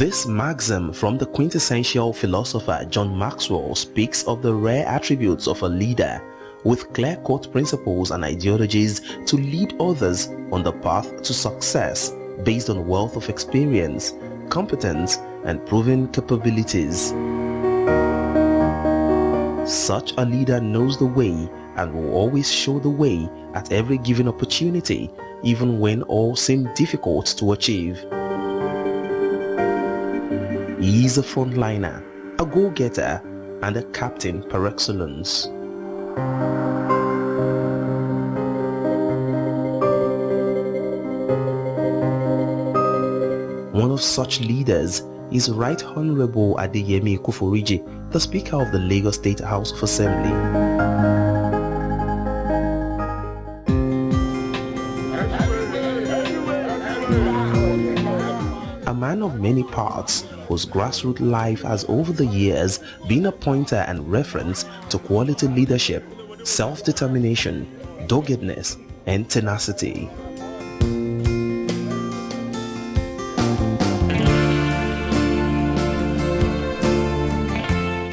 This maxim from the quintessential philosopher John Maxwell speaks of the rare attributes of a leader with clear-cut principles and ideologies to lead others on the path to success based on wealth of experience, competence, and proven capabilities. Such a leader knows the way and will always show the way at every given opportunity, even when all seem difficult to achieve. He is a frontliner, a go-getter, and a captain par excellence. One of such leaders is Right Honorable Adeyemi Ikuforiji, the Speaker of the Lagos State House of Assembly. A man of many parts, whose grassroots life has over the years been a pointer and reference to quality leadership, self-determination, doggedness, and tenacity.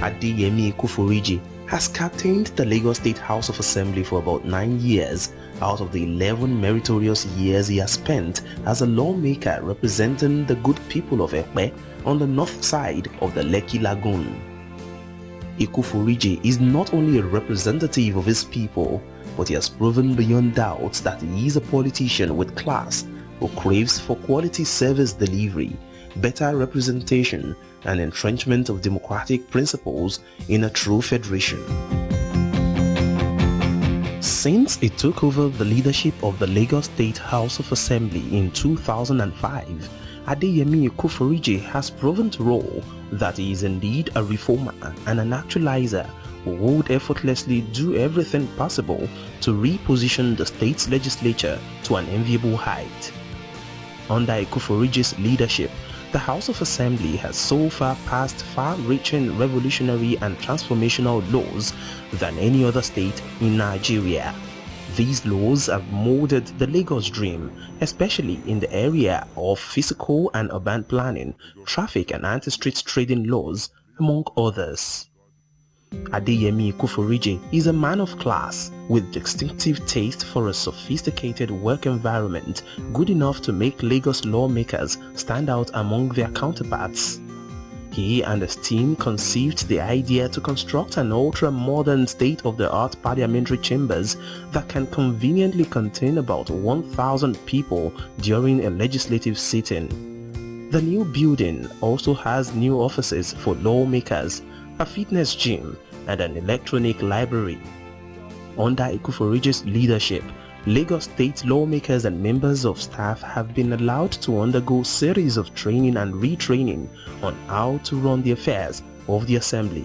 Adeyemi Ikuforiji has captained the Lagos State House of Assembly for about 9 years out of the 11 meritorious years he has spent as a lawmaker representing the good people of Ekpe on the north side of the Lekki Lagoon. Ikuforiji is not only a representative of his people, but he has proven beyond doubt that he is a politician with class who craves for quality service delivery, better representation, and entrenchment of democratic principles in a true federation. Since he took over the leadership of the Lagos State House of Assembly in 2005, Adeyemi Ikuforiji has proven to roll that he is indeed a reformer and an actualizer who would effortlessly do everything possible to reposition the state's legislature to an enviable height. Under Ikuforiji's leadership, the House of Assembly has so far passed far-reaching revolutionary and transformational laws than any other state in Nigeria. These laws have molded the Lagos dream, especially in the area of physical and urban planning, traffic and anti-street trading laws, among others. Adeyemi Ikuforiji is a man of class with distinctive taste for a sophisticated work environment good enough to make Lagos lawmakers stand out among their counterparts. He and his team conceived the idea to construct an ultra-modern state-of-the-art parliamentary chambers that can conveniently contain about 1,000 people during a legislative sitting. The new building also has new offices for lawmakers, a fitness gym, and an electronic library. Under Ikuforiji's leadership, Lagos State lawmakers and members of staff have been allowed to undergo series of training and retraining on how to run the affairs of the assembly.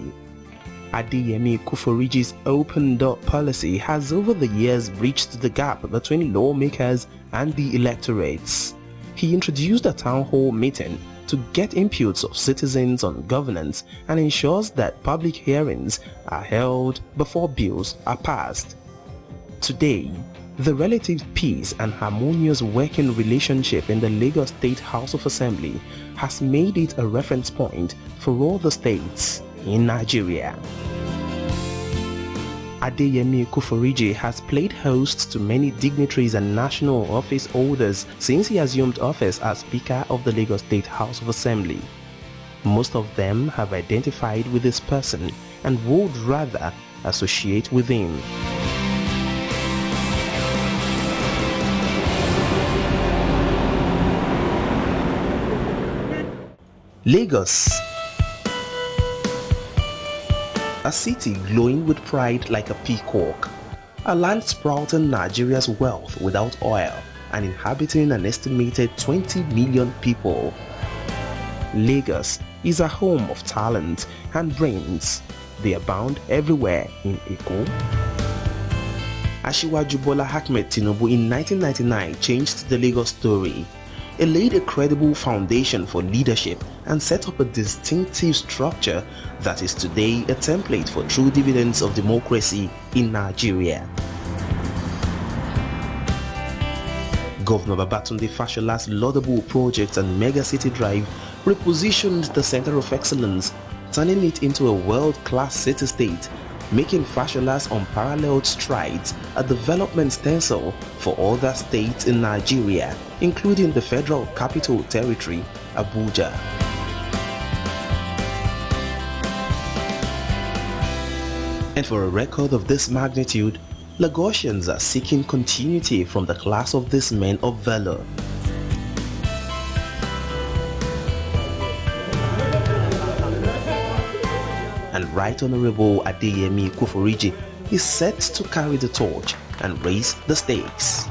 Adeyemi Ikuforiji's open door policy has over the years bridged the gap between lawmakers and the electorates. He introduced a town hall meeting to get inputs of citizens on governance and ensures that public hearings are held before bills are passed. Today, the relative peace and harmonious working relationship in the Lagos State House of Assembly has made it a reference point for all the states in Nigeria. Adeyemi Ikuforiji has played host to many dignitaries and national office holders since he assumed office as Speaker of the Lagos State House of Assembly. Most of them have identified with this person and would rather associate with him. Lagos, a city glowing with pride like a peacock, a land sprouting Nigeria's wealth without oil and inhabiting an estimated 20 million people. Lagos is a home of talent and brains. They abound everywhere in Eko. Asiwaju Bola Ahmed Tinubu in 1999 changed the Lagos story. He laid a credible foundation for leadership and set up a distinctive structure that is today a template for true dividends of democracy in Nigeria. Governor Babatunde Fashola's laudable project and mega city drive repositioned the center of excellence, turning it into a world-class city-state, making Fashola's unparalleled strides a development stencil for other states in Nigeria, including the Federal Capital Territory, Abuja. And for a record of this magnitude, Lagosians are seeking continuity from the class of these men of valor. And Right Honorable Adeyemi Ikuforiji is set to carry the torch and raise the stakes.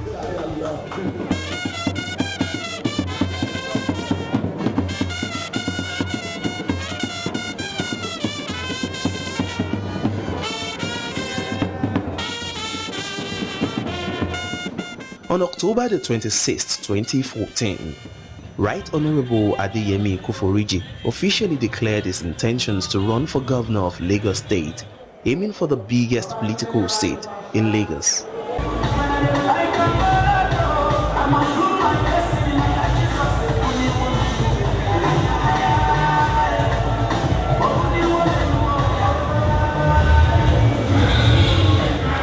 On October the 26th, 2014, Right Honorable Adeyemi Ikuforiji officially declared his intentions to run for governor of Lagos State, aiming for the biggest political seat in Lagos.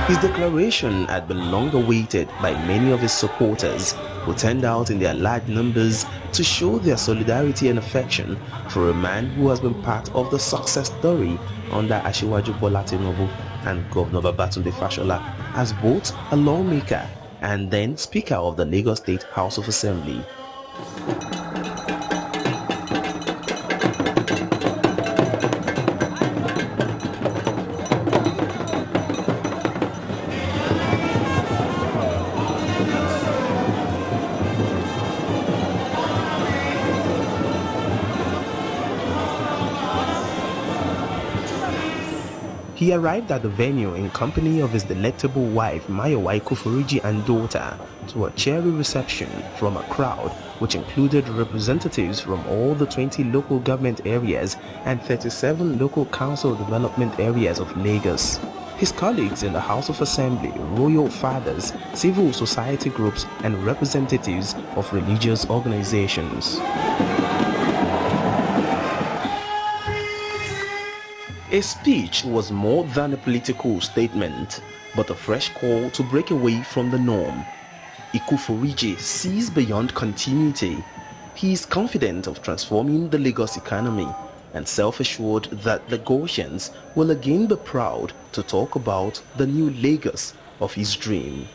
His declaration had been long awaited by many of his supporters, who turned out in their large numbers to show their solidarity and affection for a man who has been part of the success story under Asiwaju Bola Tinubu and Governor Babatunde Fashola as both a lawmaker and then Speaker of the Lagos State House of Assembly. He arrived at the venue in company of his delectable wife Mayowa Ikuforiji and daughter to a cheery reception from a crowd which included representatives from all the 20 local government areas and 37 local council development areas of Lagos. His colleagues in the House of Assembly, royal fathers, civil society groups and representatives of religious organizations. His speech was more than a political statement, but a fresh call to break away from the norm. Ikuforiji sees beyond continuity. He is confident of transforming the Lagos economy and self-assured that Lagosians will again be proud to talk about the new Lagos of his dream.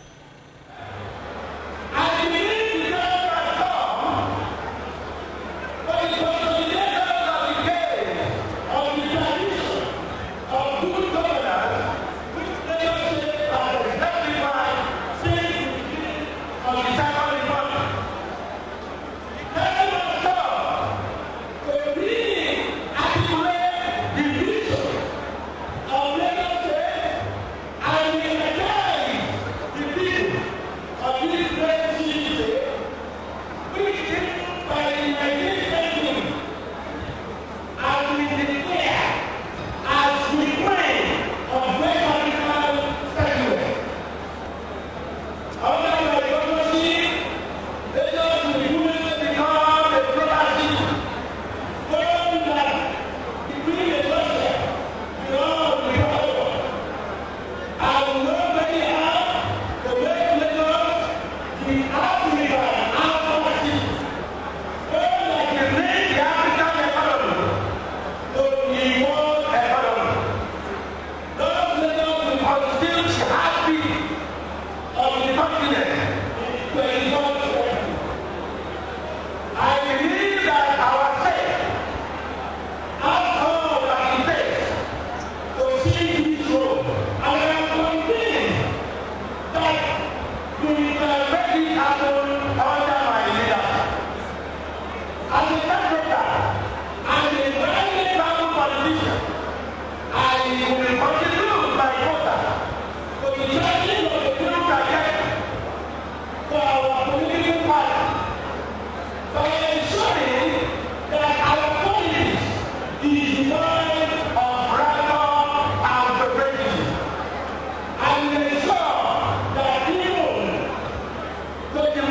The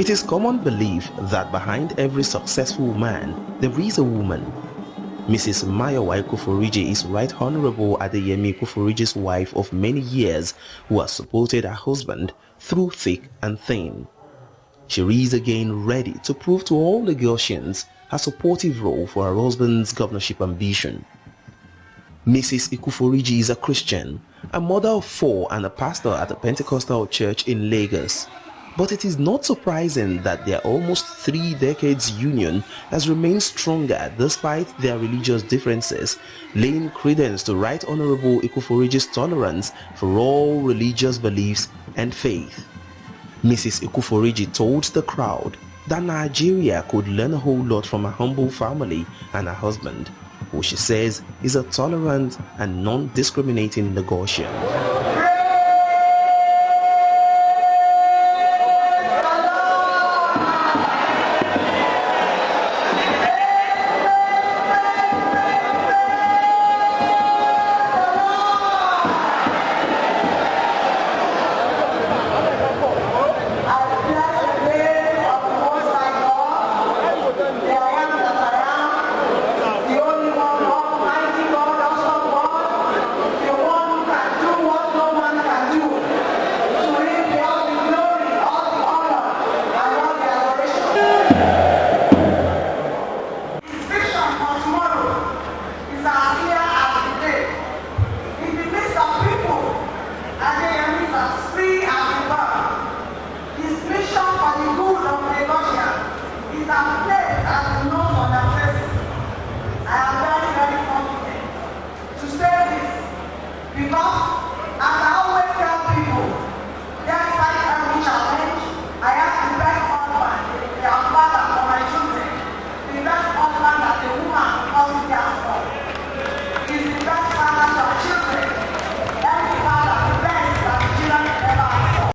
It is common belief that behind every successful man, there is a woman. Mrs. Mayowa Ikuforiji is Right Honorable Adeyemi Ikuforiji's wife of many years who has supported her husband through thick and thin. She is again ready to prove to all Lagosians her supportive role for her husband's governorship ambition. Mrs. Ikuforiji is a Christian, a mother of 4 and a pastor at a Pentecostal church in Lagos. But it is not surprising that their almost 3 decades union has remained stronger despite their religious differences, laying credence to Right Honorable Ikuforiji's tolerance for all religious beliefs and faith. Mrs. Ikuforiji told the crowd that Nigeria could learn a whole lot from a humble family and her husband, who she says is a tolerant and non-discriminating Lagosian.